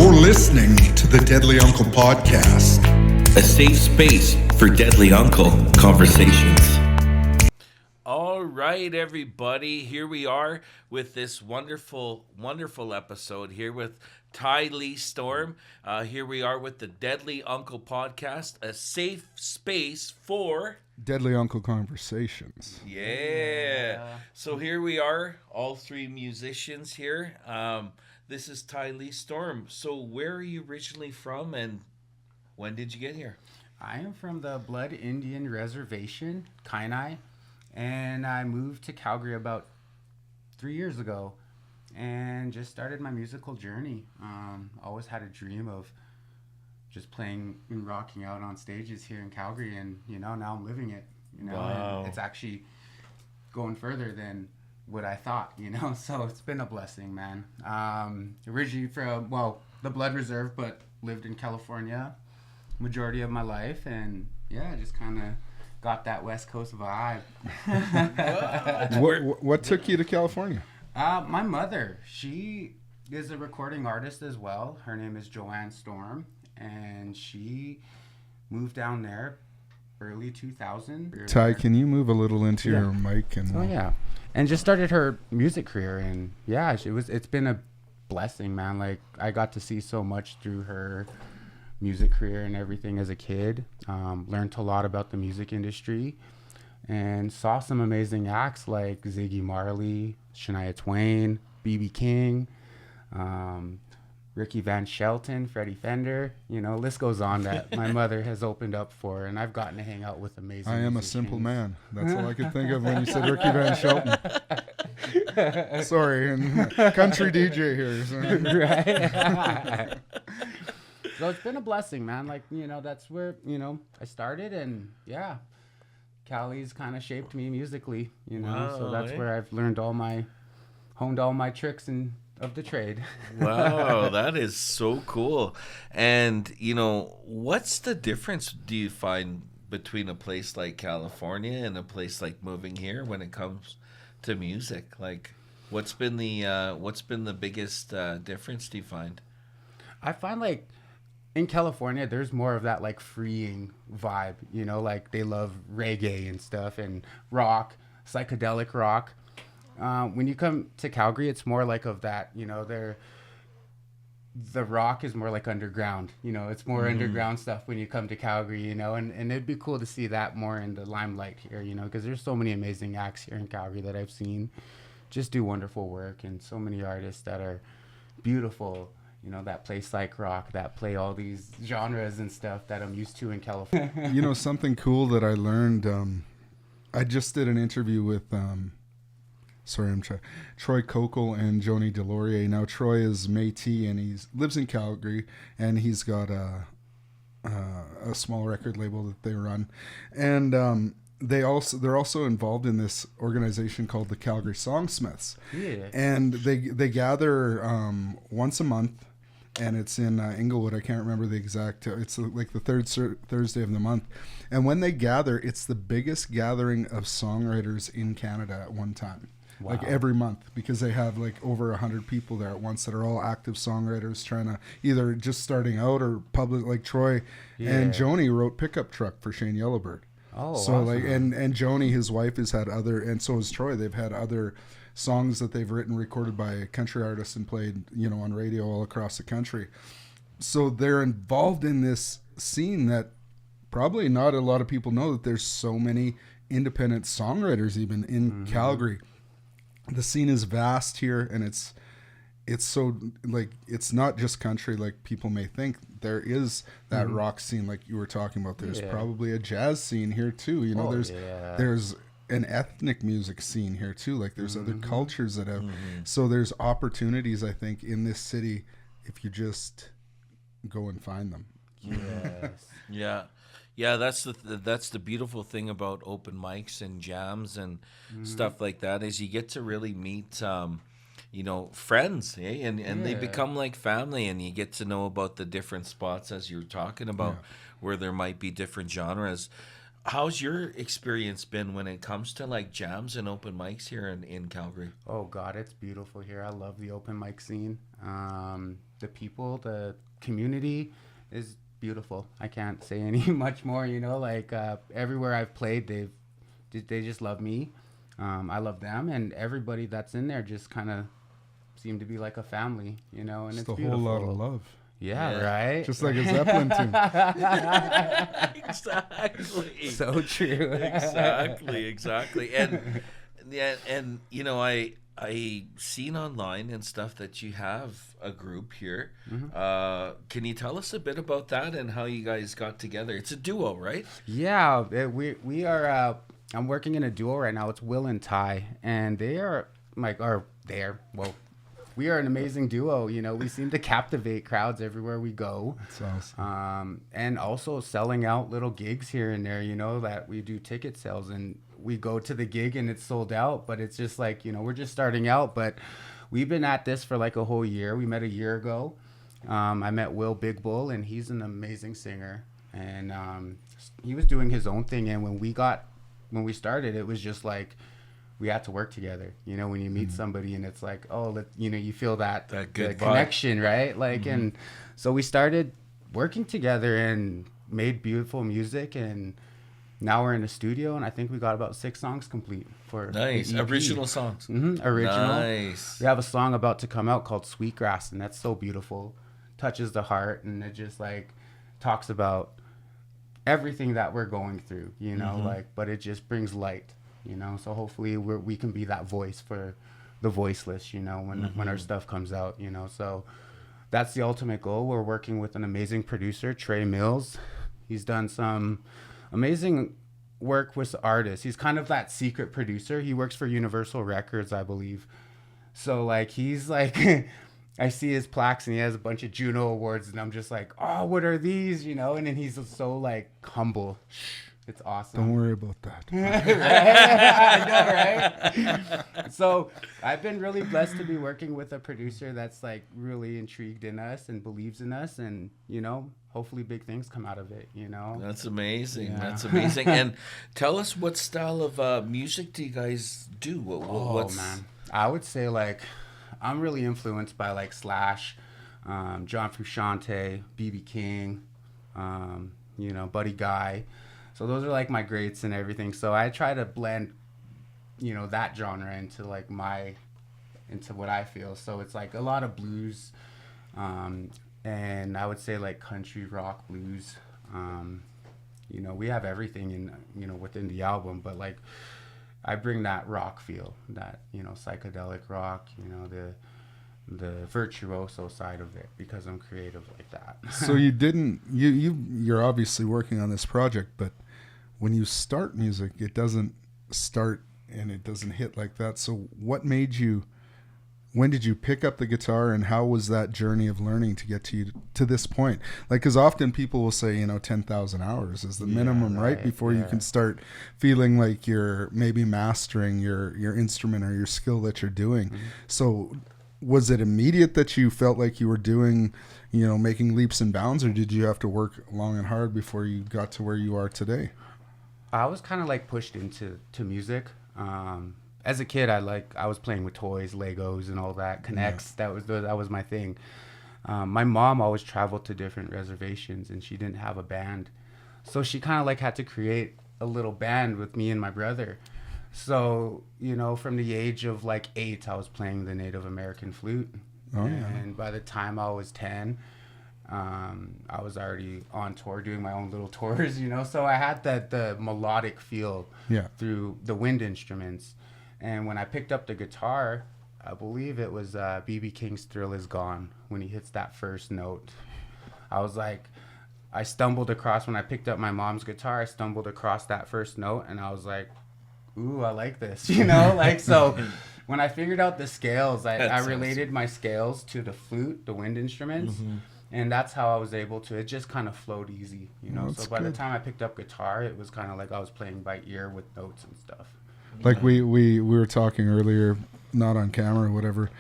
You're listening to the Deadly Uncle Podcast, a safe space for Deadly Uncle conversations. All right, everybody, here we are with this wonderful episode here with Ty Lee Storm. Here we are with the Deadly Uncle Podcast, a safe space for Deadly Uncle Conversations. Yeah. So here we are, all three musicians here. This is Ty Lee Storm. So where are you originally from and when did you get here? I am from the Blood Indian Reservation, Kainai, and I moved to Calgary about 3 years ago and just started my musical journey. Always had a dream of just playing and rocking out on stages here in Calgary, and now I'm living it. Wow. And it's actually going further than what I thought. So it's been a blessing, man. Originally from the Blood Reserve, but lived in California majority of my life, and just kind of got that West Coast vibe. What took you to California? My mother, she is a recording artist as well. Her name is Joanne Storm, and she moved down there early 2000. Ty, can you move a little into your mic? And just started her music career, and it's been a blessing, man. Like, I got to see so much through her music career and everything as a kid. Learned a lot about the music industry and saw some amazing acts like Ziggy Marley, Shania Twain, B.B. King, Ricky Van Shelton, Freddie Fender. List goes on that my mother has opened up for, and I've gotten to hang out with amazing I am musicians. a simple man. That's all I could think of when you said Ricky Van Shelton. Sorry, and country DJ here. So. Right. So it's been a blessing, man. Like, that's where, I started, and Cali's kind of shaped me musically, Wow, so that's where I've honed all my tricks of the trade. Wow, that is so cool. And, what's the difference do you find between a place like California and a place like moving here when it comes to music? Like, what's been the biggest difference do you find? I find, like, in California, there's more of that, like, freeing vibe, like they love reggae and stuff and rock, psychedelic rock. When you come to Calgary, it's more like of that, the rock is more like underground, it's more underground stuff when you come to Calgary, and it'd be cool to see that more in the limelight here, because there's so many amazing acts here in Calgary that I've seen just do wonderful work, and so many artists that are beautiful, that play psych rock, that play all these genres and stuff that I'm used to in California. Something cool that I learned, I just did an interview with, Troy Cokel and Joni Delorier. Now, Troy is Métis, and he lives in Calgary, and he's got a small record label that they run. And they're also involved in this organization called the Calgary Songsmiths. Yeah. And they gather once a month, and it's in Inglewood. I can't remember the exact. It's like the third Thursday of the month. And when they gather, it's the biggest gathering of songwriters in Canada at one time. Wow. Like every month, because they have like over 100 people there at once that are all active songwriters trying to either just starting out or public. Like Troy and Joni wrote Pickup Truck for Shane Yellowbird. Oh, so awesome. like and Joni, his wife, has had other, and so has Troy. They've had other songs that they've written, recorded by country artists, and played on radio all across the country. So they're involved in this scene that probably not a lot of people know, that there's so many independent songwriters even in Calgary. The scene is vast here, and it's so, like, it's not just country like people may think. There is that rock scene like you were talking about. There's probably a jazz scene here too. There's an ethnic music scene here too. Like, there's other cultures that have. So there's opportunities, I think, in this city if you just go and find them. Yes. Yeah, that's the beautiful thing about open mics and jams and stuff like that, is you get to really meet friends, and they become like family, and you get to know about the different spots, as you're talking about, where there might be different genres. how's your experience been when it comes to like jams and open mics here in Calgary? Oh God, it's beautiful here. I love the open mic scene. The people, the community is beautiful. I can't say any much more. You know, like everywhere I've played, they just love me. I love them, and everybody that's in there just kind of seem to be like a family. You know, and Just it's a beautiful. whole lot of love. Yeah, right. Just like a Zeppelin tune. Exactly. So true. Exactly. And yeah, and you know, I seen online and stuff that you have a group here. Can you tell us a bit about that and how you guys got together? It's a duo, right? Yeah, we are. I'm working in a duo right now. It's Will and Ty, and they are well. We are an amazing duo. You know, we seem to captivate crowds everywhere we go. That's awesome. And also selling out little gigs here and there, you know, that we do ticket sales and we go to the gig and it's sold out, but it's just like, you know, we're just starting out, but we've been at this for like a whole year. We met a year ago. I met Will Big Bull, and he's an amazing singer, and he was doing his own thing. And when we started, it was just like, we had to work together, you know, when you meet somebody and it's like, oh, you know, you feel that good connection, right? Like, and so we started working together and made beautiful music, and now we're in the studio, and I think we got about 6 songs complete for nice the EP. original songs. Original. Nice. We have a song about to come out called Sweetgrass, and that's so beautiful, touches the heart, and it just like talks about everything that we're going through, you know, like, but it just brings light. You know, so hopefully we can be that voice for the voiceless, you know, when our stuff comes out, you know. So that's the ultimate goal. We're working with an amazing producer, Trey Mills. He's done some amazing work with artists. He's kind of that secret producer. He works for Universal Records, I believe. So, like, he's like, I see his plaques and he has a bunch of Juno Awards, and I'm just like, oh, what are these, you know? And then he's so, like, humble. It's awesome. Don't worry about that. I know, right? So I've been really blessed to be working with a producer that's like really intrigued in us and believes in us, and you know, hopefully big things come out of it. You know, That's amazing. Yeah. That's amazing. And tell us, what style of music do you guys do? What's... man, I would say like I'm really influenced by like Slash, John Frusciante, BB King, you know, Buddy Guy. So those are like my greats and everything. So I try to blend, you know, that genre into like into what I feel. So it's like a lot of blues, and I would say like country, rock, blues. You know, we have everything in, you know, within the album, but like I bring that rock feel, that, you know, psychedelic rock, you know, the virtuoso side of it, because I'm creative like that. So you're obviously working on this project, but when you start music, it doesn't start and it doesn't hit like that. So when did you pick up the guitar, and how was that journey of learning to get to this point? Like, because often people will say, you know, 10,000 hours is the minimum, right? Before you can start feeling like you're maybe mastering your instrument or your skill that you're doing. So was it immediate that you felt like you were doing, you know, making leaps and bounds, or did you have to work long and hard before you got to where you are today? I was kind of like pushed into music. As a kid, I was playing with toys, Legos, and all that. Connects. Yeah. That was my thing. My mom always traveled to different reservations, and she didn't have a band, so she kind of like had to create a little band with me and my brother. So, you know, from the age of like 8, I was playing the Native American flute. Oh, yeah. And by the time I was 10, I was already on tour doing my own little tours, you know. So I had the melodic feel through the wind instruments. And when I picked up the guitar, I believe it was BB King's Thrill Is Gone, when he hits that first note. I was like, I stumbled across, when I picked up my mom's guitar, I stumbled across that first note, and I was like, ooh, I like this, you know? Like, so when I figured out the scales, I related my scales to the flute, the wind instruments, and that's how I was able to, it just kind of flowed easy, you know? So by the time I picked up guitar, it was kind of like I was playing by ear with notes and stuff. Like we were talking earlier, not on camera or whatever,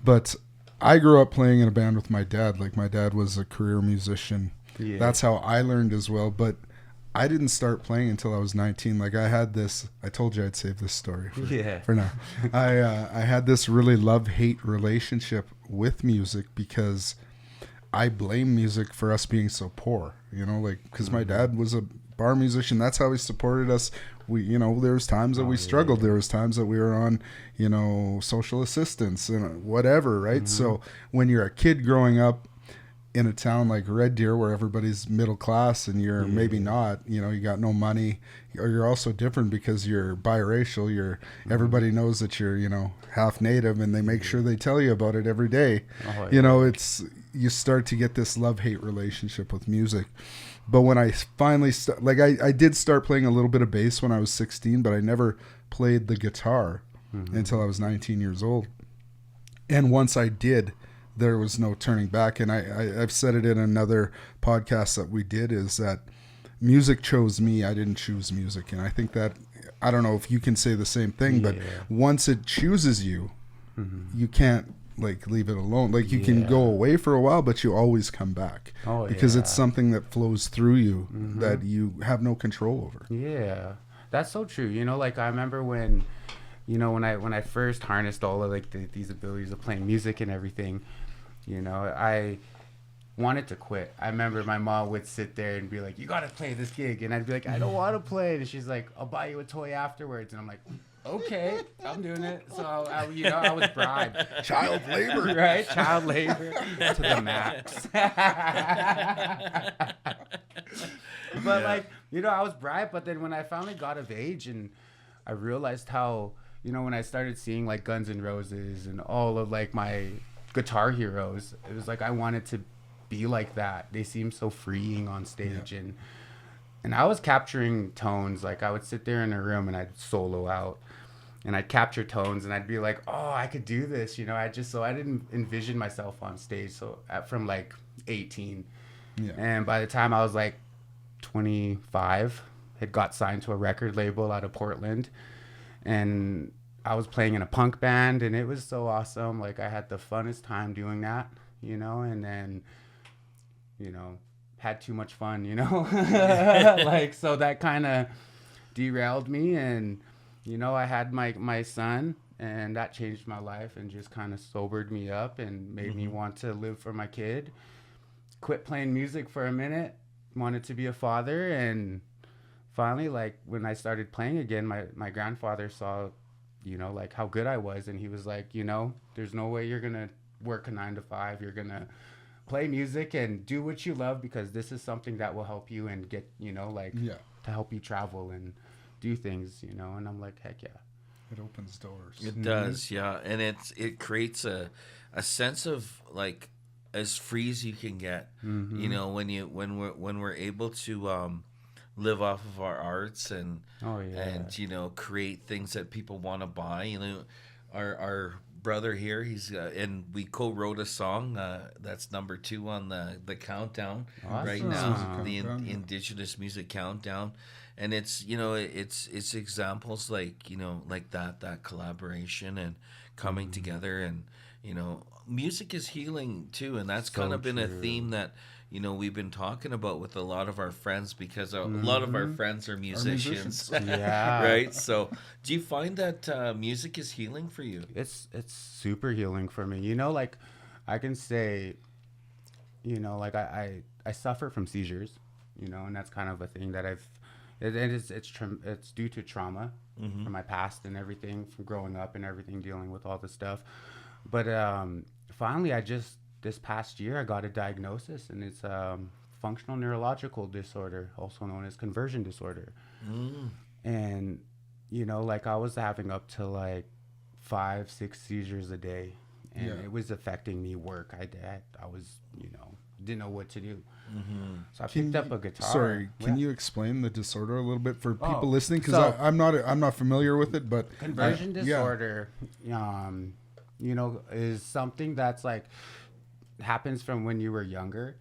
but I grew up playing in a band with my dad. Like, my dad was a career musician. Yeah. That's how I learned as well. But I didn't start playing until I was 19. Like I had this, I told you I'd save this story for now. I had this really love-hate relationship with music because I blame music for us being so poor, you know, like, because my dad was a bar musician. That's how he supported us. We, you know, there was times that we struggled. There was times that we were on, you know, social assistance and whatever, right? So when you're a kid growing up in a town like Red Deer where everybody's middle class and you're maybe not, you know, you got no money, or you're also different because you're biracial, you're everybody knows that you're, you know, half native, and they make sure they tell you about it every day. You know, it's, you start to get this love-hate relationship with music. But when I finally I did start playing a little bit of bass when I was 16, but I never played the guitar until I was 19 years old. And once I did, there was no turning back. And I've said it in another podcast that we did, is that music chose me. I didn't choose music. And I think that, I don't know if you can say the same thing, but once it chooses you, you can't like leave it alone. Like you can go away for a while, but you always come back because it's something that flows through you that you have no control over. Yeah, that's so true. You know, like I remember when, you know, when I first harnessed all of like these abilities of playing music and everything, you know, I wanted to quit. I remember my mom would sit there and be like, "You gotta play this gig," and I'd be like, "I don't want to play," and she's like, "I'll buy you a toy afterwards," and I'm like, "Okay, I'm doing it." So you know, I was bribed. Child labor, right? Child labor to the max. But like, you know, I was bribed. But then when I finally got of age and I realized how, you know, when I started seeing like Guns N' Roses and all of like my guitar heroes, it was like I wanted to be like that. They seemed so freeing on stage, and I was capturing tones. Like I would sit there in a room and I'd solo out, and I'd capture tones, and I'd be like, "Oh, I could do this," you know. I didn't envision myself on stage. So from like 18, and by the time I was like 25, had got signed to a record label out of Portland, and I was playing in a punk band, and it was so awesome. Like I had the funnest time doing that, you know, and then, you know, had too much fun, you know, like, so that kind of derailed me. And, you know, I had my son, and that changed my life and just kind of sobered me up and made me want to live for my kid. Quit playing music for a minute, wanted to be a father, and finally, like when I started playing again, my grandfather saw, you know, like how good I was, and he was like, you know, there's no way you're gonna work a 9 to 5. You're gonna play music and do what you love, because this is something that will help you and get, you know, like to help you travel and do things, you know. And I'm like, heck yeah. It opens doors. It does, yeah. And it creates a sense of like as free as you can get, you know, when we're able to live off of our arts and and you know, create things that people want to buy. You know, our brother here, he's and we co-wrote a song that's number 2 on the countdown right now, the Indigenous Music Countdown. And it's, you know, it's examples like, you know, like that collaboration and coming together. And, you know, music is healing too, and that's kind of been a theme that, you know, we've been talking about with a lot of our friends, because a lot of our friends are musicians. Right? So do you find that music is healing for you? It's super healing for me. You know, like I can say, you know, like I suffer from seizures, you know, and that's kind of a thing that it's due to trauma from my past and everything, from growing up and everything, dealing with all this stuff. But finally, this past year, I got a diagnosis, and it's functional neurological disorder, also known as conversion disorder. And, you know, like I was having up to like 5-6 seizures a day, and it was affecting me work. I was, you know, didn't know what to do. So I picked up a guitar. Sorry, can you explain the disorder a little bit for people listening? Because I'm not familiar with it, but conversion disorder, you know, is something that's like happens from when you were younger,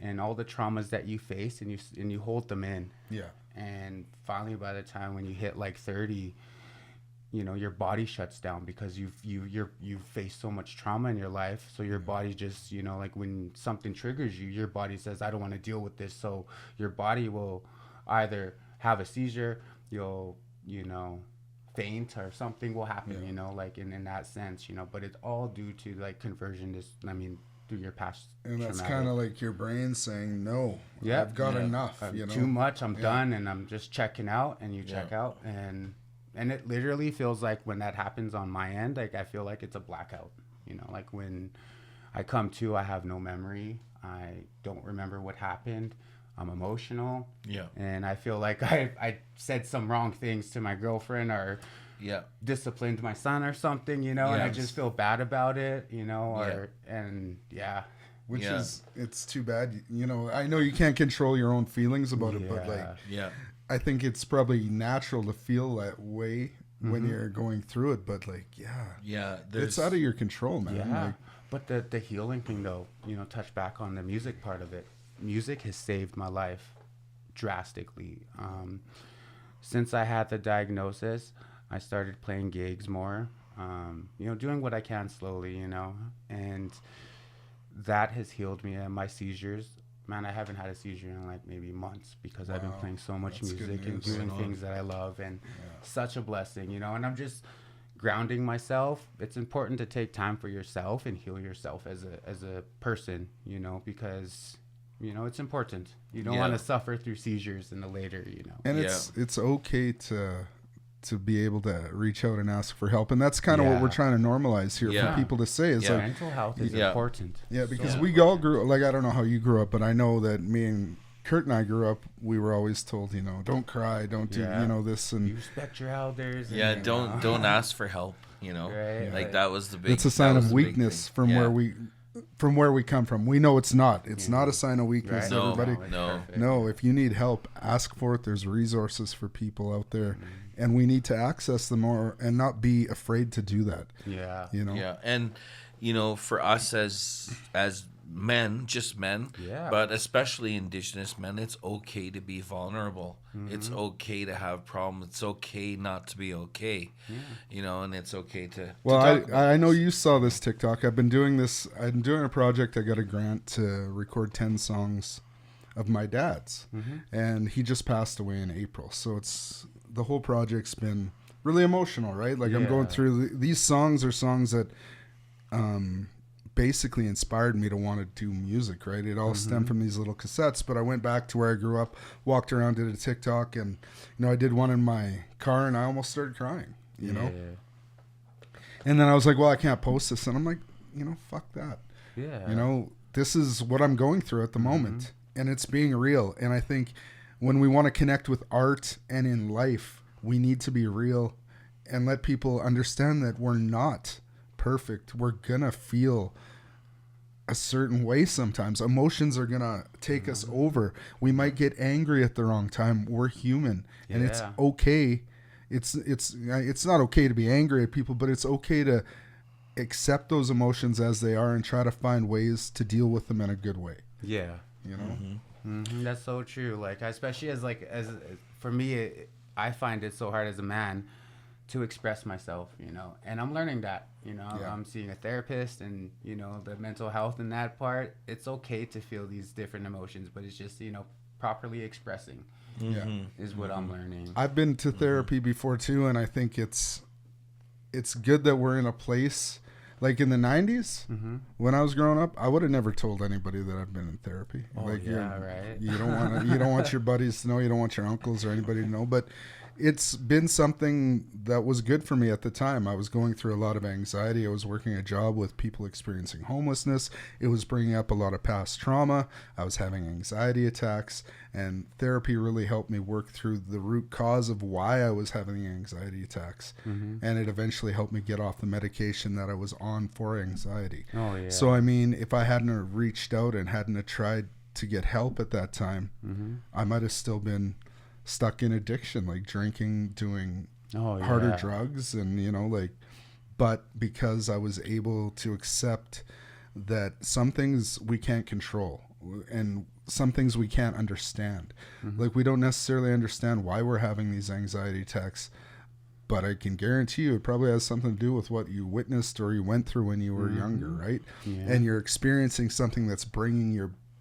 and all the traumas that you face, and you hold them in. And finally, by the time when you hit like 30, you know, your body shuts down because you've faced so much trauma in your life. So your body just, you know, like when something triggers you, your body says, I don't want to deal with this. So your body will either have a seizure, you'll, faint, or something will happen, like in that sense, but it's all due to like conversion, through your past. And that's kind of like your brain saying, no, yeah, I've got enough, too much, I'm done, and I'm just checking out, and you check out, and it literally feels like when that happens on my end, like I feel like it's a blackout, like when I come to, I have no memory, I don't remember what happened, I'm emotional, and I feel like I said some wrong things to my girlfriend, or disciplined my son or something, and I just feel bad about it, which is, it's too bad, I know you can't control your own feelings about it, but like, I think it's probably natural to feel that way when you're going through it, but like, it's out of your control, man. Like, but the healing thing, though, touch back on the music part of it. Music has saved my life drastically. Since I had the diagnosis, I started playing gigs more, doing what I can slowly, and that has healed me. And my seizures, man, I haven't had a seizure in like maybe months, because I've been playing so much music and doing things that I love, and such a blessing, and I'm just grounding myself. It's important to take time for yourself and heal yourself as a person, because it's important. You don't want to suffer through seizures in the later, And it's okay to be able to reach out and ask for help, and that's kind of what we're trying to normalize here for people to say is like, mental health is important. Because we all grew up, like, I don't know how you grew up, but I know that me and Curt and I grew up, we were always told, don't cry, don't do, this, and you respect your elders. And, don't ask for help. Right. Like that was the big. It's a sign of weakness from where we come from. We know it's not. It's not a sign of weakness. Right. Everybody. No. If you need help, ask for it. There's resources for people out there, and we need to access them more and not be afraid to do that. Yeah. And for us as men, just men, but especially Indigenous men, it's okay to be vulnerable. It's okay to have problems. It's okay not to be okay. And it's okay to. Well, I know you saw this TikTok. I'm doing a project. I got a grant to record 10 songs of my dad's, and he just passed away in April. So the whole project's been really emotional, right? Like I'm going through these songs are songs that basically inspired me to want to do music, right? It all stemmed from these little cassettes, but I went back to where I grew up, walked around, did a TikTok, and I did one in my car, and I almost started crying, you know? And then I was like, well, I can't post this, and I'm like, fuck that. This is what I'm going through at the moment, and it's being real. And I think when we want to connect with art and in life, we need to be real and let people understand that we're not perfect. We're gonna feel a certain way sometimes. Emotions are gonna take us over. We might get angry at the wrong time. We're human, and it's okay. It's not okay to be angry at people, but it's okay to accept those emotions as they are and try to find ways to deal with them in a good way. That's so true. Like, especially as for me, I find it so hard as a man to express myself, and I'm learning that, I'm seeing a therapist, and, the mental health in that part, it's okay to feel these different emotions, but it's just, properly expressing is what I'm learning. I've been to therapy before too, and I think it's good that we're in a place like in the 90s when I was growing up. I would have never told anybody that I've been in therapy. Right. You don't want your buddies to know, you don't want your uncles or anybody to know, but it's been something that was good for me at the time. I was going through a lot of anxiety. I was working a job with people experiencing homelessness. It was bringing up a lot of past trauma. I was having anxiety attacks, and therapy really helped me work through the root cause of why I was having the anxiety attacks. And it eventually helped me get off the medication that I was on for anxiety. So, I mean, if I hadn't reached out and hadn't tried to get help at that time, I might have still been stuck in addiction, like drinking, doing harder drugs, and but because I was able to accept that some things we can't control and some things we can't understand. Like, we don't necessarily understand why we're having these anxiety attacks, but I can guarantee you it probably has something to do with what you witnessed or you went through when you were younger, right? And you're experiencing something that's bringing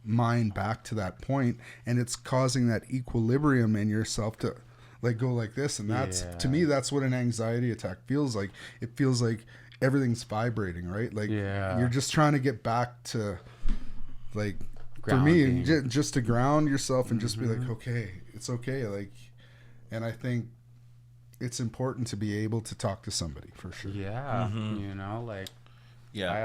mind back to that point, and it's causing that equilibrium in yourself to like go like this, and that's to me that's what an anxiety attack feels like. It feels like everything's vibrating, right? Like you're just trying to get back to like grounding. For me just to ground yourself and just be like, okay, it's okay, like. And I think it's important to be able to talk to somebody for sure. Yeah, you know, like Yeah. I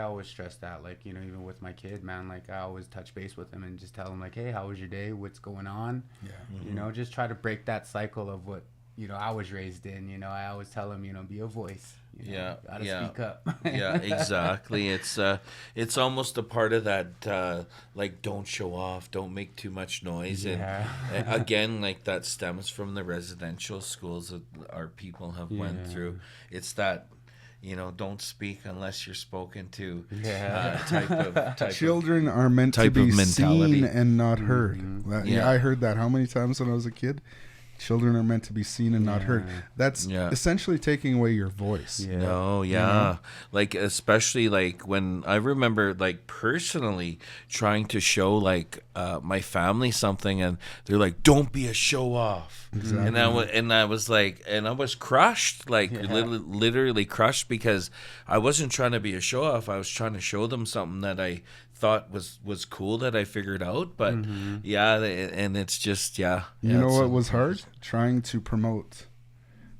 always stress that, like, you know, even with my kid, man, like I always touch base with him and just tell him like, hey, how was your day? What's going on? Yeah. You know, just try to break that cycle of what, you know, I was raised in. You know, I always tell him, you know, be a voice. You know, gotta speak up. Yeah, exactly. It's almost a part of that, like, don't show off, don't make too much noise. And again, like, that stems from the residential schools that our people have went through. It's that, you know, don't speak unless you're spoken to. Type Children are meant to be seen and not heard. I heard that how many times when I was a kid? Children are meant to be seen and not heard. That's essentially taking away your voice. Like, especially like when I remember, like, personally trying to show like my family something, and they're like, don't be a show off. Exactly. And I was like, and I was crushed, like literally crushed, because I wasn't trying to be a show off. I was trying to show them something that I thought was cool that I figured out. But and it's just you know what was hard? Trying to promote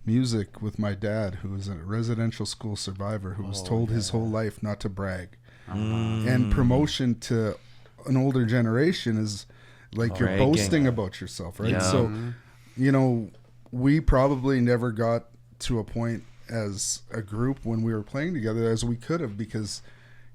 music with my dad, who was a residential school survivor, who was told his whole life not to brag. And promotion to an older generation is like you're boasting about yourself, right? So you know, we probably never got to a point as a group when we were playing together as we could have, because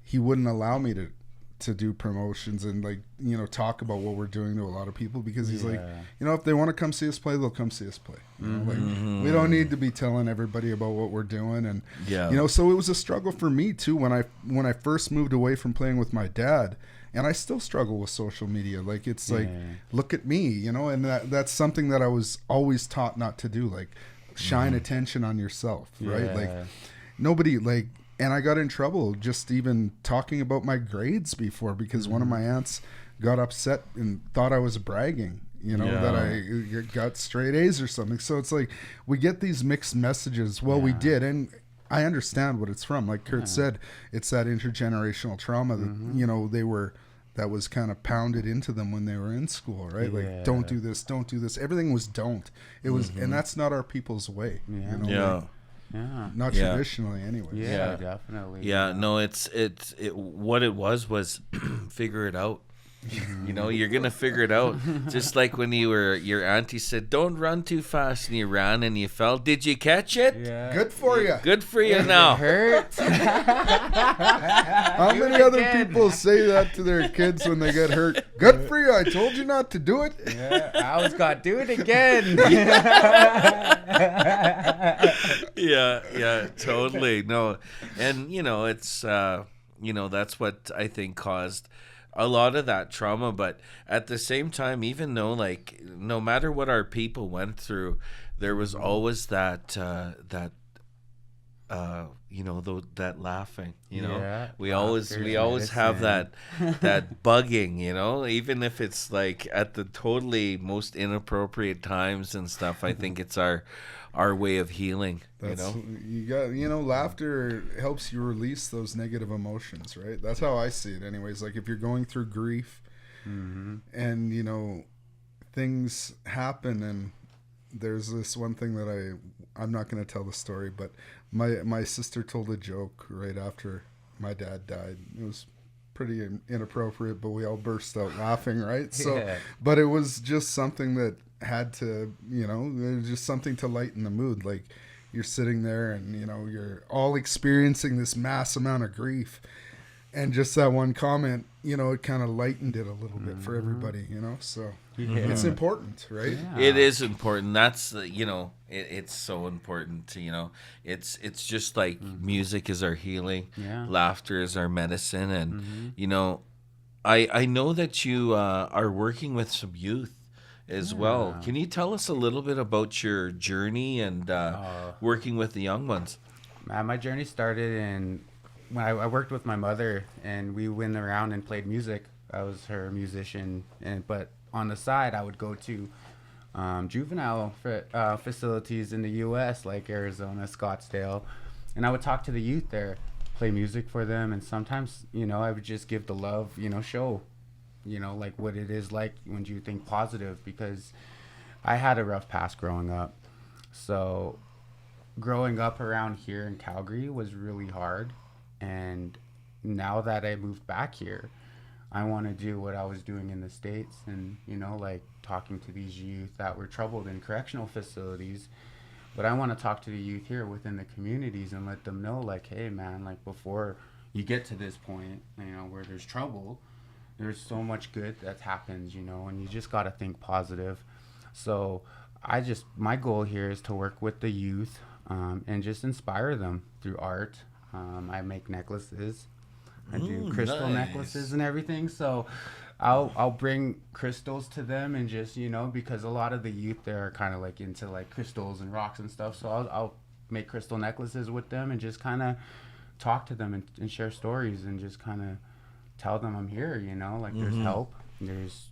he wouldn't allow me to do promotions and, like, you know, talk about what we're doing to a lot of people, because he's like, you know, if they want to come see us play, they'll come see us play. You know, like, we don't need to be telling everybody about what we're doing. And you know, so it was a struggle for me too when I first moved away from playing with my dad, and I still struggle with social media. Like, it's like, look at me, you know, and that's something that I was always taught not to do, like shine attention on yourself, right? Like, nobody, like, and I got in trouble just even talking about my grades before, because one of my aunts got upset and thought I was bragging, you know, that I got straight A's or something. So it's like, we get these mixed messages. Well, we did. And I understand what it's from. Like Curt said, it's that intergenerational trauma that, you know, that was kind of pounded into them when they were in school, right? Like, don't do this, don't do this. Everything was don't. It was, and that's not our people's way. You know? Not traditionally anyway. Definitely. No, it's what it was figure it out. You know, you're gonna figure it out. Just like when your auntie said, don't run too fast, and you ran and you fell. Did you catch it? Good for you. Good for you now. Hurt. How many other people say that to their kids when they get hurt? Good for you. I told you not to do it. I always got do it again. Totally. No, and you know, it's you know, that's what I think caused a lot of that trauma. But at the same time, even though, like, no matter what our people went through, there was always that you know, that laughing, you know, we always have that bugging, you know, even if it's like at the totally most inappropriate times and stuff. I think it's our way of healing. You know, laughter helps you release those negative emotions, right? That's how I see it anyways. Like, if you're going through grief and, you know, things happen, and there's this one thing that I'm not going to tell the story, but my sister told a joke right after my dad died. It was pretty inappropriate, but we all burst out laughing, right? So but it was just something that had to, you know, it was just something to lighten the mood. Like, you're sitting there and, you know, you're all experiencing this mass amount of grief, and just that one comment, you know, it kind of lightened it a little bit for everybody, you know. So it's important, right? It is important. That's, you know, it's so important to, you know, it's just like music is our healing, laughter is our medicine. And you know, I know that you are working with some youth as well. Can you tell us a little bit about your journey and working with the young ones? My journey started when I worked with my mother, and we went around and played music I was her musician, but on the side, I would go to juvenile facilities in the U.S. like Arizona, Scottsdale, and I would talk to the youth there, play music for them, and sometimes, I would just give the love, show, like what it is like when you think positive, because I had a rough past growing up. So growing up around here in Calgary was really hard, and now that I moved back here, I want to do what I was doing in the States, and like talking to these youth that were troubled in correctional facilities. But I want to talk to the youth here within the communities and let them know, like, hey man, like before you get to this point, where there's trouble, there's so much good that happens, and you just got to think positive. So my goal here is to work with the youth and just inspire them through art. I make necklaces. I do crystal necklaces and everything. So I'll bring crystals to them, and just, because a lot of the youth there are kind of like into like crystals and rocks and stuff. So I'll make crystal necklaces with them and just kind of talk to them and share stories and just kind of tell them I'm here, like there's help. There's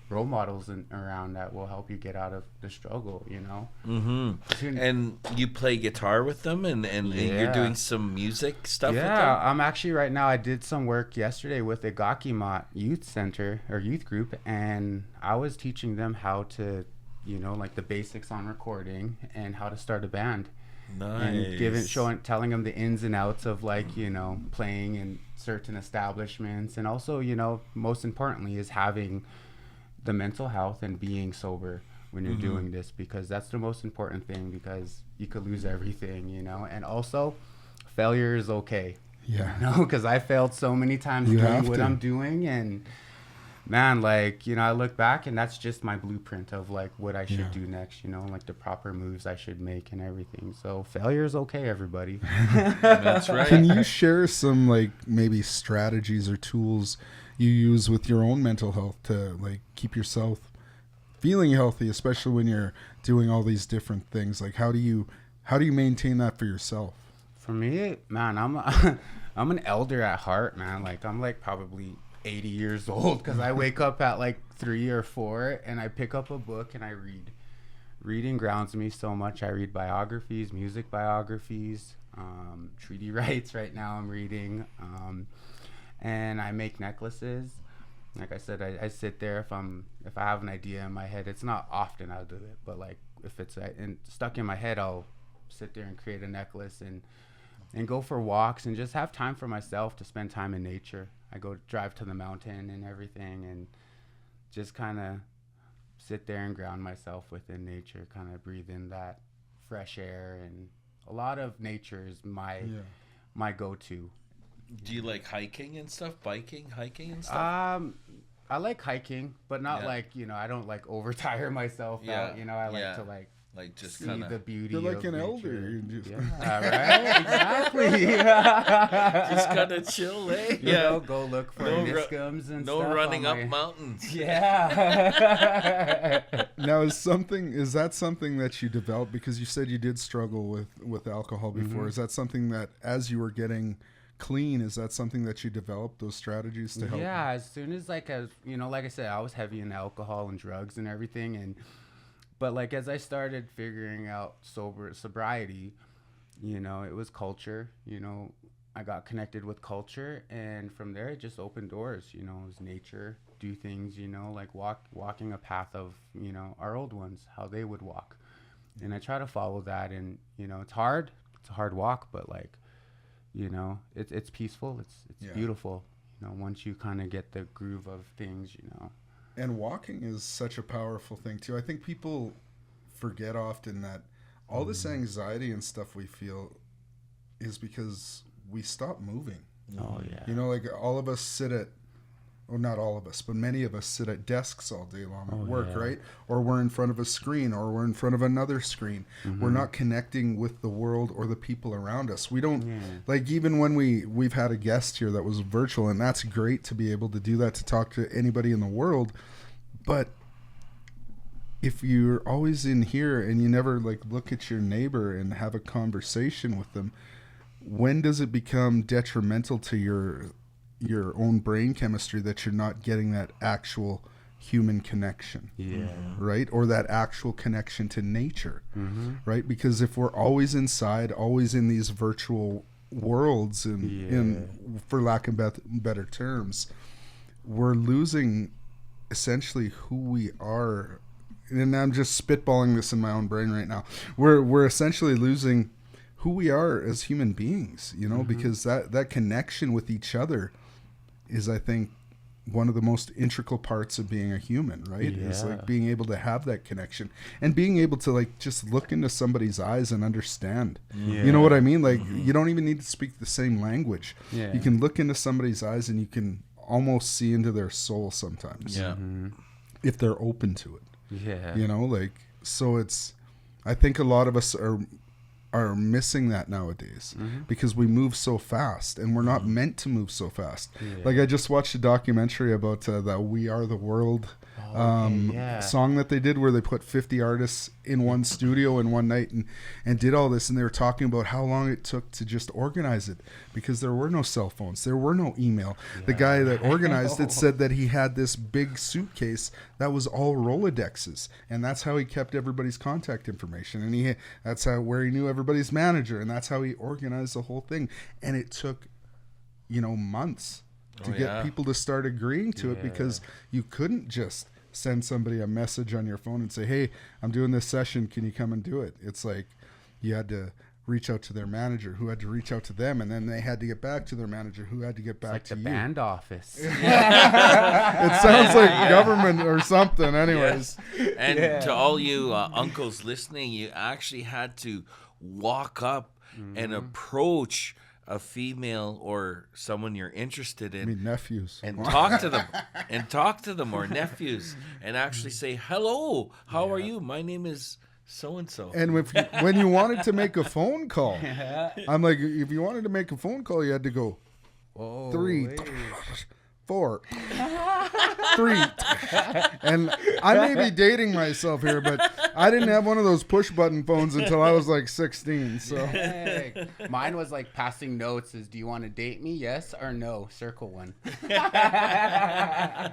role models around that will help you get out of the struggle, And you play guitar with them, and you're doing some music stuff with them? Yeah, I'm actually right now, I did some work yesterday with the Gakimat Youth Center or youth group, and I was teaching them how to, like the basics on recording and how to start a band. Nice. And telling them the ins and outs of like, playing in certain establishments, and also, most importantly is having the mental health and being sober when you're doing this, because that's the most important thing, because you could lose everything, and also failure is okay. Because I failed so many times doing what I'm doing, and man, like, I look back and that's just my blueprint of like what I should do next, like the proper moves I should make and everything. So failure is okay, everybody. That's right. Can you share some like maybe strategies or tools you use with your own mental health to like keep yourself feeling healthy, especially when you're doing all these different things? Like how do you maintain that for yourself? For me, man, I'm an elder at heart, man. Like I'm like probably 80 years old, because I wake up at like 3 or 4 and I pick up a book and I read. Reading grounds me so much. I read biographies, music biographies, treaty rights right now I'm reading, and I make necklaces. Like I said, I sit there if I have an idea in my head. It's not often I'll do it, but like if it's stuck in my head, I'll sit there and create a necklace and go for walks and just have time for myself to spend time in nature. I go drive to the mountain and everything, and just kind of sit there and ground myself within nature, kind of breathe in that fresh air. And a lot of nature is my go-to. Do you like hiking and stuff? Hiking and stuff? I like hiking, but not like, I don't like overtire myself out. I like to like just see kind of the beauty. You're like of an nature. elder. You just Right? Exactly. just kind of chill, eh? Go look for niscums and no stuff. running up mountains. Yeah. Now, is that something that you developed, because you said you did struggle with alcohol before? Is that something that, as you were getting clean, is that something that you developed, those strategies to help? Yeah, as soon as like I said, I was heavy in alcohol and drugs and everything, but like as I started figuring out sobriety, it was culture. I got connected with culture, and from there it just opened doors. It was nature, do things, like walking a path of our old ones, how they would walk, and I try to follow that. And it's hard. It's a hard walk, but like it's peaceful. It's beautiful. Once you kind of get the groove of things. And walking is such a powerful thing too. I think people forget often that all this anxiety and stuff we feel is because we stop moving. Oh yeah. Like all of us sit at, well, not all of us, but many of us sit at desks all day long at work, right? Or we're in front of a screen, or we're in front of another screen. We're not connecting with the world or the people around us. We don't, like, even when we've had a guest here that was virtual, and that's great to be able to do that, to talk to anybody in the world. But if you're always in here and you never like look at your neighbor and have a conversation with them, when does it become detrimental to your your own brain chemistry that you're not getting that actual human connection. Yeah. Right? Or that actual connection to nature. Right? Because if we're always inside, always in these virtual worlds, and in, for lack of better terms, we're losing essentially who we are. And I'm just spitballing this in my own brain right now. We're essentially losing who we are as human beings, you know, because that connection with each other is, I think, one of the most integral parts of being a human, right? Is like being able to have that connection and being able to like just look into somebody's eyes and understand. You know what I mean? Like you don't even need to speak the same language. You can look into somebody's eyes and you can almost see into their soul sometimes. If they're open to it. You know, like, so it's, I think a lot of us are missing that nowadays because we move so fast, and we're not meant to move so fast. Like I just watched a documentary about the We Are the World song that they did, where they put 50 artists in one studio in one night and did all this, and they were talking about how long it took to just organize it because there were no cell phones, there were no email. The guy that organized it said that he had this big suitcase that was all Rolodexes, and that's how he kept everybody's contact information, and that's where he knew everybody's manager, and that's how he organized the whole thing. And it took, you know, months to get people to start agreeing to it, because you couldn't just send somebody a message on your phone and say, hey, I'm doing this session, can you come and do it? It's like you had to reach out to their manager, who had to reach out to them, and then they had to get back to their manager, who had to get back to the you. band office. It sounds like government or something anyways. And to all you uncles listening, you actually had to walk up and approach a female or someone you're interested in. I mean, nephews. And talk to them, or nephews, and actually say, hello, how are you? My name is so-and-so. And when you wanted to make a phone call, I'm like, if you wanted to make a phone call, you had to go 3, 4, 3. And I may be dating myself here, but I didn't have one of those push button phones until I was like 16. So mine was like passing notes: is do you want to date me? Yes or no? Circle one.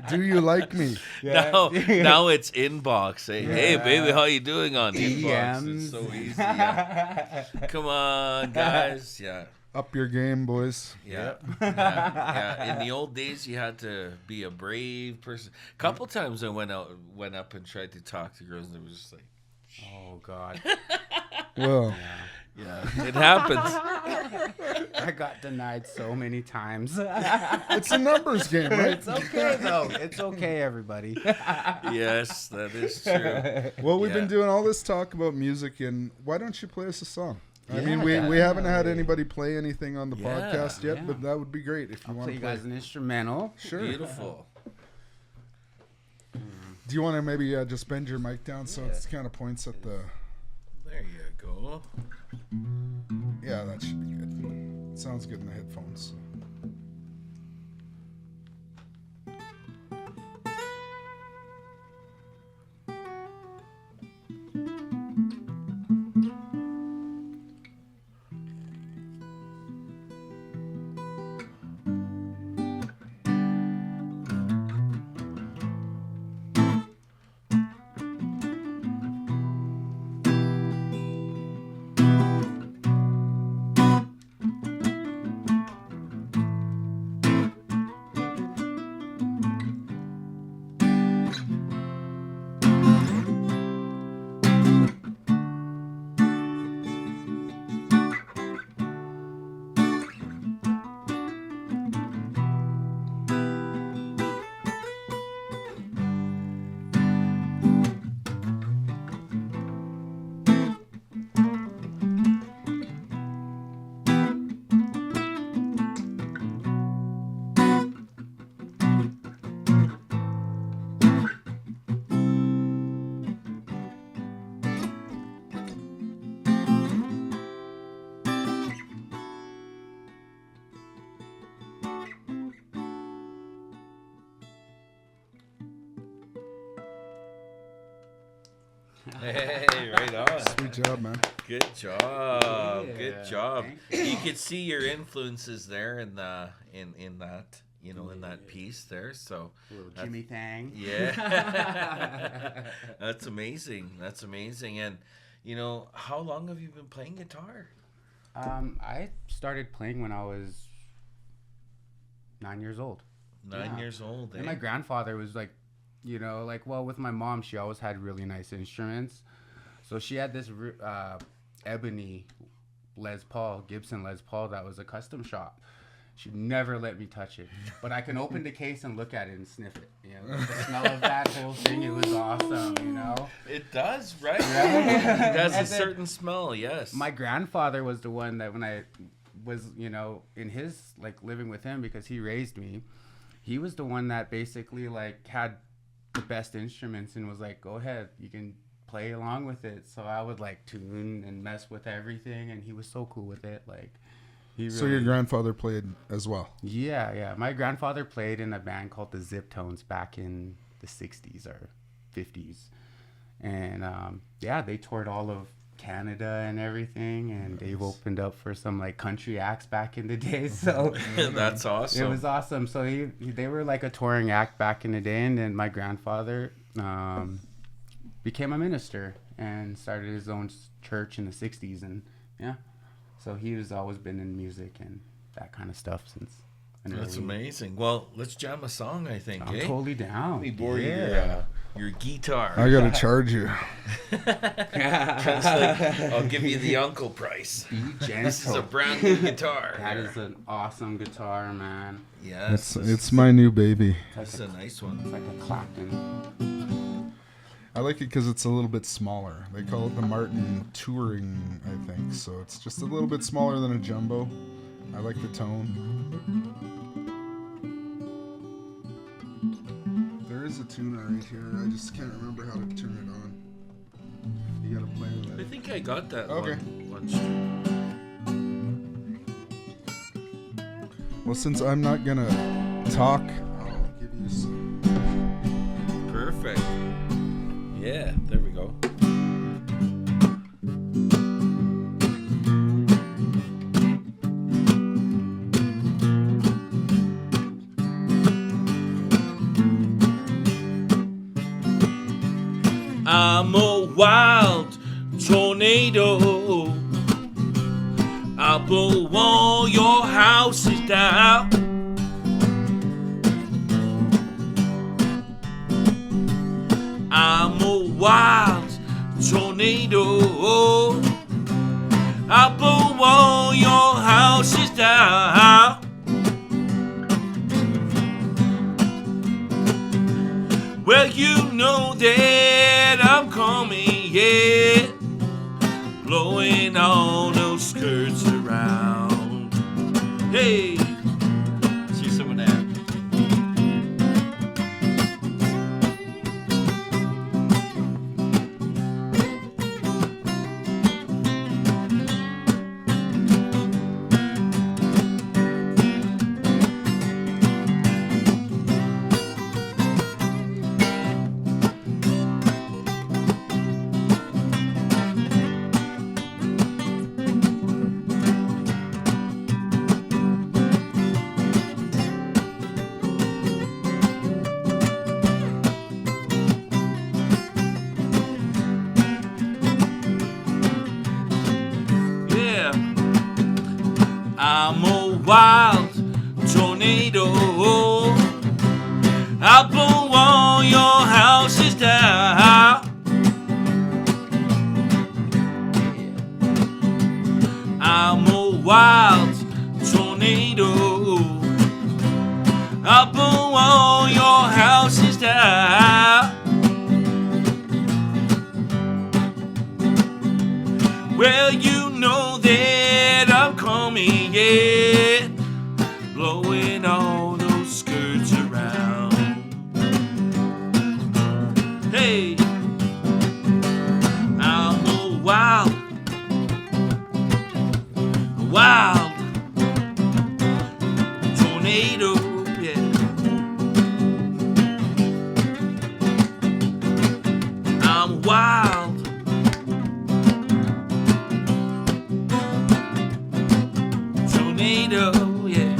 Do you like me? Now it's inbox. Hey baby, how you doing on inbox? It's so easy. Come on, guys. Up your game, boys. Yeah. In the old days, you had to be a brave person. A couple times I went up and tried to talk to girls, and it was just like, oh God. Well, it happens. I got denied so many times. It's a numbers game, right? It's okay though. It's okay, everybody. Yes, that is true. Well, we've been doing all this talk about music, and why don't you play us a song? I mean, we haven't had anybody play anything on the podcast yet, but that would be great if you want to play. You guys an instrumental. Sure. Beautiful. Do you want to maybe just bend your mic down so it kind of points at the... There you go. Yeah, that should be good. It sounds good in the headphones. Hey, right on. Sweet job, man. Good job. Good job. You could see your influences there in that, you know, in that piece there. So Little Jimmy Thang. yeah, that's amazing. That's amazing. And you know, how long have you been playing guitar? I started playing when I was 9 years old. 9 years old. And my grandfather was like, you know, like, well, with my mom, she always had really nice instruments. So she had this ebony Gibson Les Paul that was a custom shop. She never let me touch it, but I can open the case and look at it and sniff it. You know, the smell of that whole thing, it was awesome, you know? It does, right? Yeah. It has a And then certain smell, yes. My grandfather was the one that when I was, you know, in his, like, living with him because he raised me, he was the one that basically, like, had the best instruments and was like, go ahead, you can play along with it. So I would, like, tune and mess with everything, and he was so cool with it, like... So your grandfather played as well? Yeah. My grandfather played in a band called the Zip Tones back in the 60s or 50s. And, they toured all of Canada and everything. And they've opened up for some, like, country acts back in the day. So that's awesome. It was awesome. So they were, like, a touring act back in the day. And then my grandfather became a minister and started his own church in the 60s. And, yeah. So he's always been in music and that kind of stuff since. That's amazing. Well, let's jam a song, I think. I'm totally down. Let me borrow your guitar. I gotta charge you. Trent's like, I'll give you the uncle price. This is a brand new guitar. That is an awesome guitar, man. Yes. It's my new baby. That's a nice one. It's like a Clapton. I like it because it's a little bit smaller. They call it the Martin Touring, I think. So it's just a little bit smaller than a jumbo. I like the tone. There is a tuner right here. I just can't remember how to turn it on. You gotta play with it. I think I got that Okay. one. Well, since I'm not gonna talk, I'll give you some. Perfect. Yeah, there we go. I'm a wild tornado. I'll blow all your houses down. I'm a wild tornado. I'll blow all your houses down. Well, you know that I'm coming, yeah, blowing all those skirts around. Hey, see some of that. I'm a wild tornado. I'll blow all your houses down. I'm a wild tornado. I'll blow all your houses down. Well, you know that I'm coming, yeah, blowing all those skirts around. Hey, I'm a wild tornado, yeah. I'm wild tornado, yeah.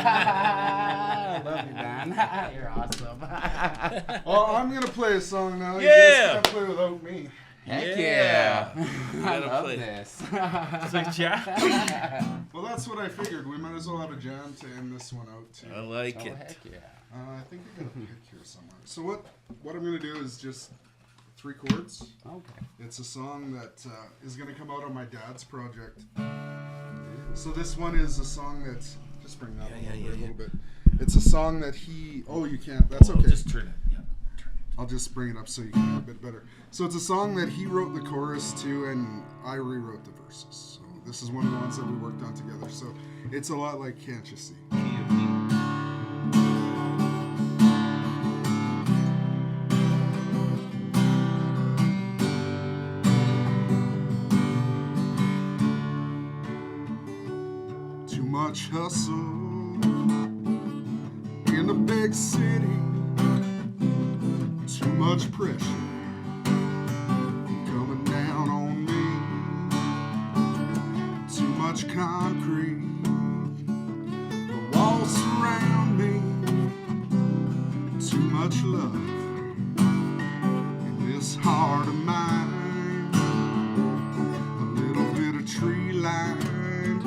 I love you, man. You're awesome. Well, I'm gonna play a song now. You Yeah. guys can't play without me. Heck yeah. I gotta love play. this. It's like, yeah. Well, that's what I figured. We might as well have a jam to end this one out too. I like Oh, it. heck yeah. I think I got a pick here somewhere. So what I'm gonna do is just 3 chords. Okay. It's a song that is gonna come out on my dad's project. So this one is a song that's just bring that Yeah, over yeah, a yeah. little bit. It's a song that he. Oh, you can't. That's okay. Just turn it. Yeah, turn it. I'll just bring it up so you can hear a bit better. So it's a song that he wrote the chorus to, and I rewrote the verses. So this is one of the ones that we worked on together. So it's a lot like Can't You See? Too much hustle in the big city. Too much pressure coming down on me. Too much concrete, the walls surround me. Too much love in this heart of mine. A little bit of tree line, a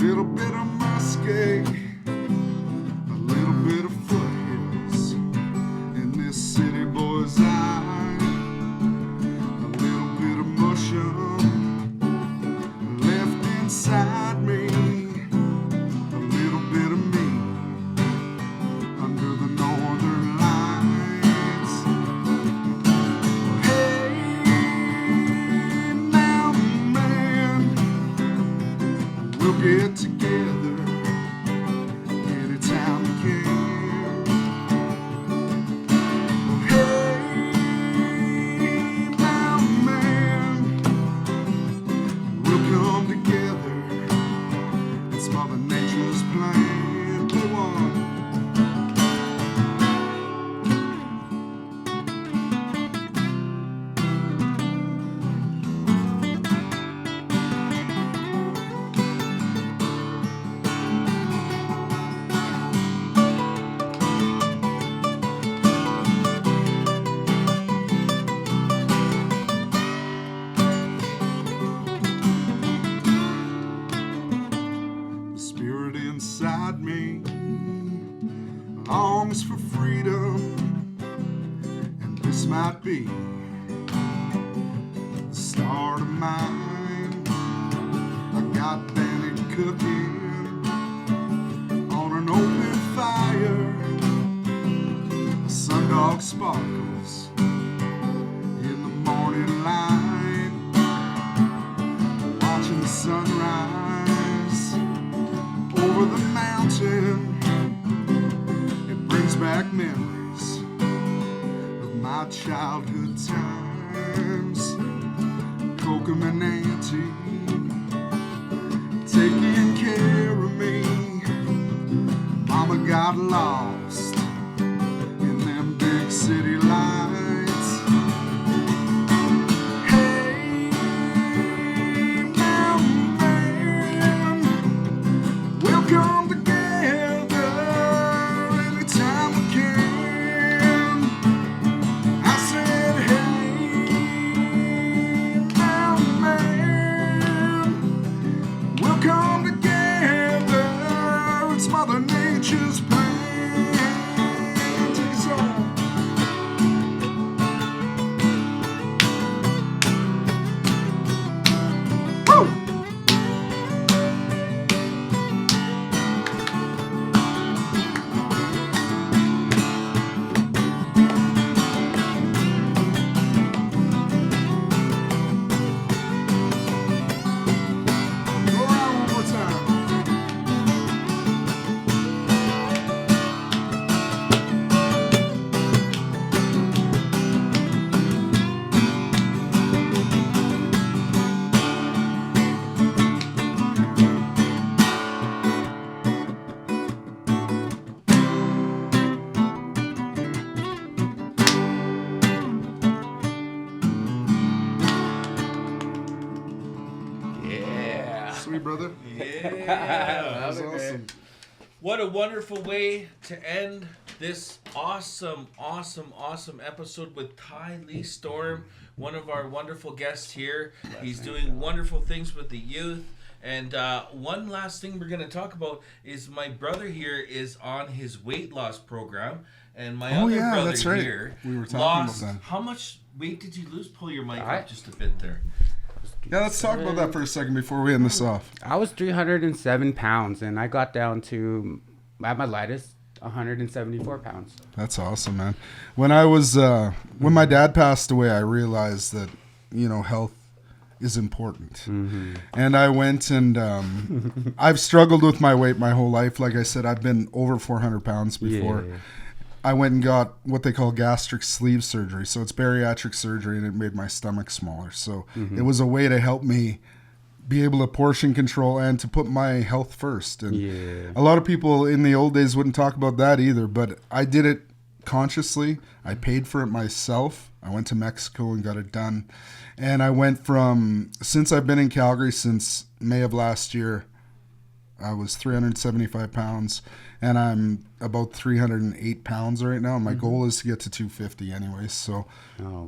little bit of muskeg, a little bit of foothills in this city boy's eye. A little bit of mushroom left inside me. A little bit of me under the northern lights. Hey, mountain man, we'll get together anytime we can. Hey, mountain man, we'll come together. It's Mother Nature's plan. Play one. The spirit inside me longs for freedom, and this might be the start of mine. I got Danny cooking on an open fire. The sundog sparkles in the morning light, watching the sunrise over the mountain. It brings back memories of my childhood times. Kokum and Auntie taking care of me. Mama got lost in them big city lights. Hey, mountain man, we'll come together anytime we can. I said, hey, mountain man, we'll come together. It's Mother Nature's plan. Take us home. Woo! Go around one more time. Yeah. Sweet brother. Yeah. That was Love it, man. awesome. What a wonderful way to end this awesome episode with Ty Lee Storm, one of our wonderful guests here. He's doing wonderful things with the youth. And one last thing we're going to talk about is my brother here is on his weight loss program. And my other brother that's right. here We were talking lost. about that. How much weight did you lose? Pull your mic up just a bit there. Yeah, let's talk about that for a second before we end this off. I was 307 pounds, and I got down to, at my lightest, 174 pounds. That's awesome, man. When I was, when my dad passed away, I realized that, health is important. Mm-hmm. And I went and I've struggled with my weight my whole life. Like I said, I've been over 400 pounds before. Yeah. I went and got what they call gastric sleeve surgery. So it's bariatric surgery, and it made my stomach smaller. So it was a way to help me be able to portion control and to put my health first. And a lot of people in the old days wouldn't talk about that either, but I did it consciously. I paid for it myself. I went to Mexico and got it done. And I went since I've been in Calgary since May of last year, I was 375 pounds, and I'm about 308 pounds right now. My goal is to get to 250 anyways, so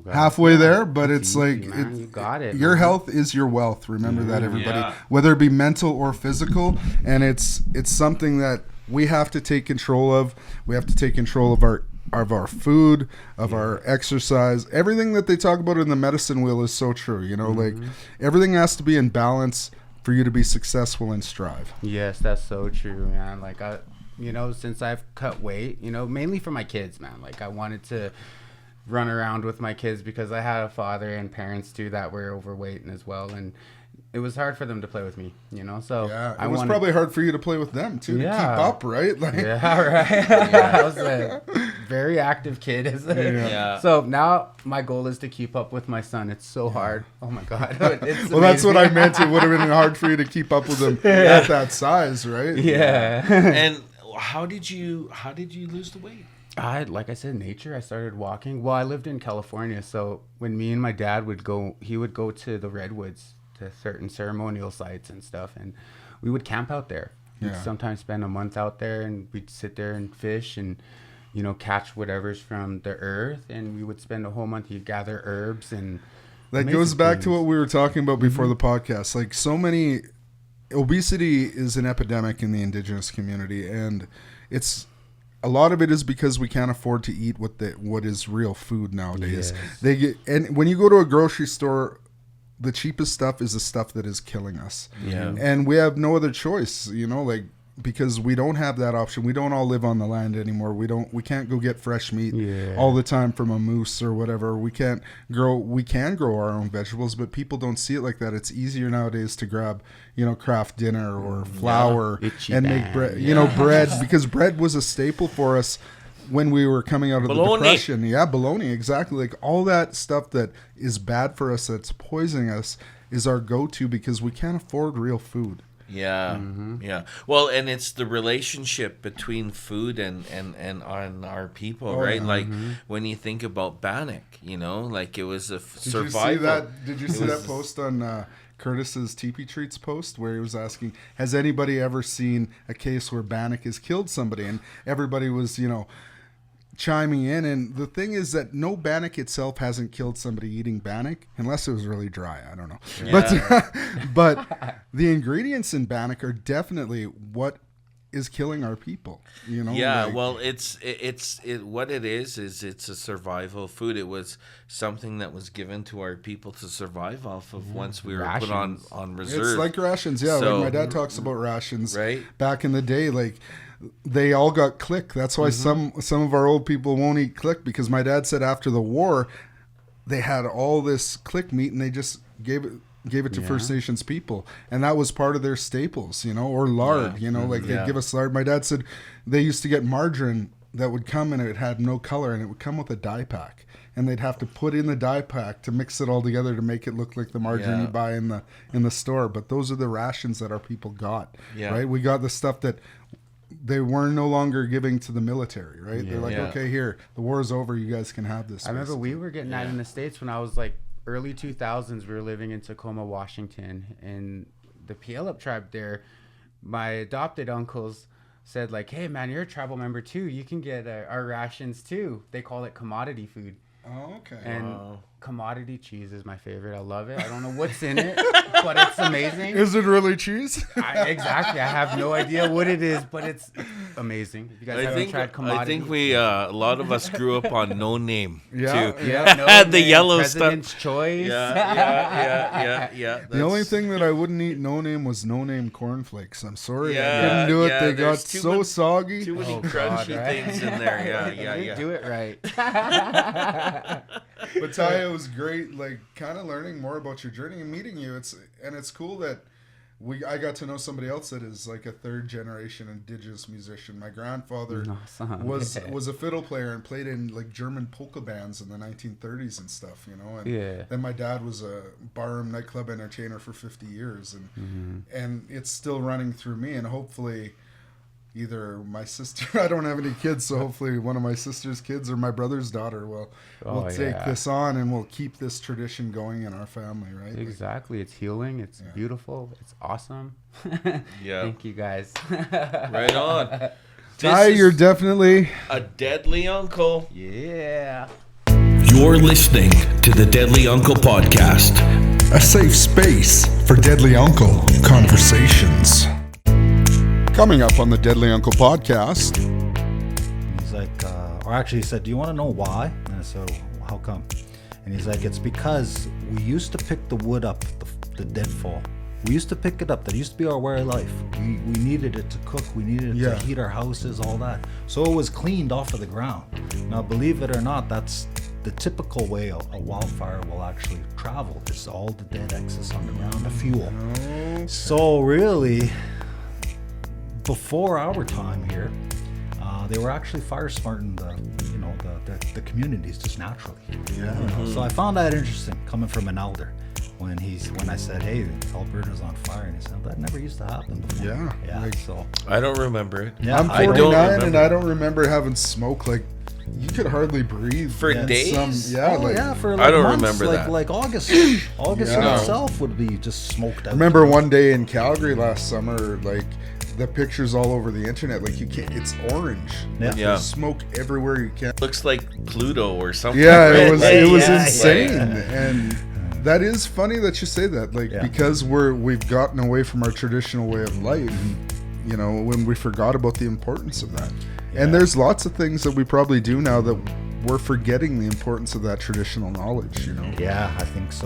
halfway there, but it's like, you got it. Your health is your wealth. Remember that, everybody, whether it be mental or physical, and it's something that we have to take control of. We have to take control of our food, of our exercise. Everything that they talk about in the medicine wheel is so true. Like everything has to be in balance for you to be successful and strive. Yes, that's so true, man. Like since I've cut weight, mainly for my kids, man. Like I wanted to run around with my kids because I had a father and parents too that were overweight as well, and it was hard for them to play with me, So it was probably hard for you to play with them too, to keep up, right? Like, I was a very active kid. So now my goal is to keep up with my son. It's so hard. Oh my God. It's well, that's what I meant. It would have been hard for you to keep up with him at that size, right? Yeah. And how did you lose the weight? Like I said, nature. I started walking. Well, I lived in California, so when me and my dad would go, he would go to the redwoods, to certain ceremonial sites and stuff, and we would camp out there. We'd sometimes spend a month out there, and we'd sit there and fish and catch whatever's from the earth, and we would spend a whole month. You'd gather herbs, and that goes back to what we were talking about before the podcast. Like, so many, obesity is an epidemic in the Indigenous community, and it's a lot of it is because we can't afford to eat what is real food nowadays. And when you go to a grocery store, the cheapest stuff is the stuff that is killing us. Yeah. And we have no other choice, because we don't have that option. We don't all live on the land anymore. We can't go get fresh meat all the time from a moose or whatever. We can grow our own vegetables, but people don't see it like that. It's easier nowadays to grab, craft dinner or flour and make bread, bread, because bread was a staple for us when we were coming out of the Depression. Yeah, bologna, exactly. Like all that stuff that is bad for us, that's poisoning us, is our go-to because we can't afford real food. Yeah, yeah. Well, and it's the relationship between food and our people, right? Like when you think about Bannock, like it was a survival. Did you see that post on Curtis's Teepee Treats post where he was asking, has anybody ever seen a case where Bannock has killed somebody? And everybody was, chiming in, and the thing is that no bannock itself hasn't killed somebody eating bannock unless it was really dry. I don't know, but the ingredients in bannock are definitely what is killing our people. Well, it's what it is it's a survival food. It was something that was given to our people to survive off of once we were rations. Put on reserve. It's like rations, like my dad talks about rations, right? Back in the day, like they all got click. That's why some of our old people won't eat click, because my dad said after the war they had all this click meat and they just gave it to First Nations people, and that was part of their staples, or lard, like they'd give us lard. My dad said they used to get margarine that would come and it had no color, and it would come with a dye pack, and they'd have to put in the dye pack to mix it all together to make it look like the margarine you buy in the store. But those are the rations that our people got, right? We got the stuff that they were no longer giving to the military, right? They're like, okay, here, the war is over, you guys can have this. I remember we were getting that in the States when I was like early 2000s. We were living in Tacoma, Washington, and the Puyallup tribe there, my adopted uncles said like, hey man, you're a tribal member too. You can get our rations too. They call it commodity food. Oh, okay. And commodity cheese is my favorite. I love it. I don't know what's in it, but it's amazing. Is it really cheese? Exactly. I have no idea what it is, but it's amazing. If you guys haven't tried commodity. I think we a lot of us grew up on No Name Yeah. too. Yeah, no The name, yellow President's stuff. Choice. Yeah. The only thing that I wouldn't eat No Name was No Name cornflakes. I'm sorry, I Yeah, couldn't do it. yeah, They got there's so soggy. too many Oh, crunchy God, right? things in there. Yeah. Do it right. But Taya, it was great, like kind of learning more about your journey and meeting you. It's cool that I got to know somebody else that is like a third generation Indigenous musician. My grandfather Awesome. was a fiddle player and played in like German polka bands in the 1930s and stuff, you know. And then my dad was a barroom nightclub entertainer for 50 years, and it's still running through me. And hopefully, either my sister, I don't have any kids, so hopefully one of my sister's kids or my brother's daughter will take this on, and we'll keep this tradition going in our family, right? Exactly. It's healing. It's beautiful. It's awesome. Yeah. Thank you guys. Right on. Ty, you're definitely a deadly uncle. Yeah. You're listening to the Deadly Uncle Podcast. a safe space for Deadly Uncle conversations. Coming up on the Deadly Uncle podcast. He's like, or actually he said, do you want to know why? And I said, how come? And he's like, it's because we used to pick the wood up, the deadfall. We used to pick it up. That used to be our way of life. We needed it to cook. We needed it to heat our houses, all that. So it was cleaned off of the ground. Now, believe it or not, that's the typical way a wildfire will actually travel. Is all the dead excess on the ground, the fuel. So really, before our time here, they were actually fire smarting the communities just naturally. So I found that interesting coming from an elder when I said, hey, Alberta's on fire, and he said, that never used to happen before. So I don't remember it. I'm 49 and I don't remember having smoke. Like, you could hardly breathe for days. For like I don't months, remember that. Like August August in itself would be just smoked out. I remember one day in Calgary last summer, like the pictures all over the internet, like you can't, it's orange. Like, there's smoke everywhere you can. Looks like Pluto or something. It was insane. And that is funny that you say that, like, because we've gotten away from our traditional way of life, you know, when we forgot about the importance of that. And there's lots of things that we probably do now that we're forgetting the importance of that traditional knowledge, you know. Yeah, I think so.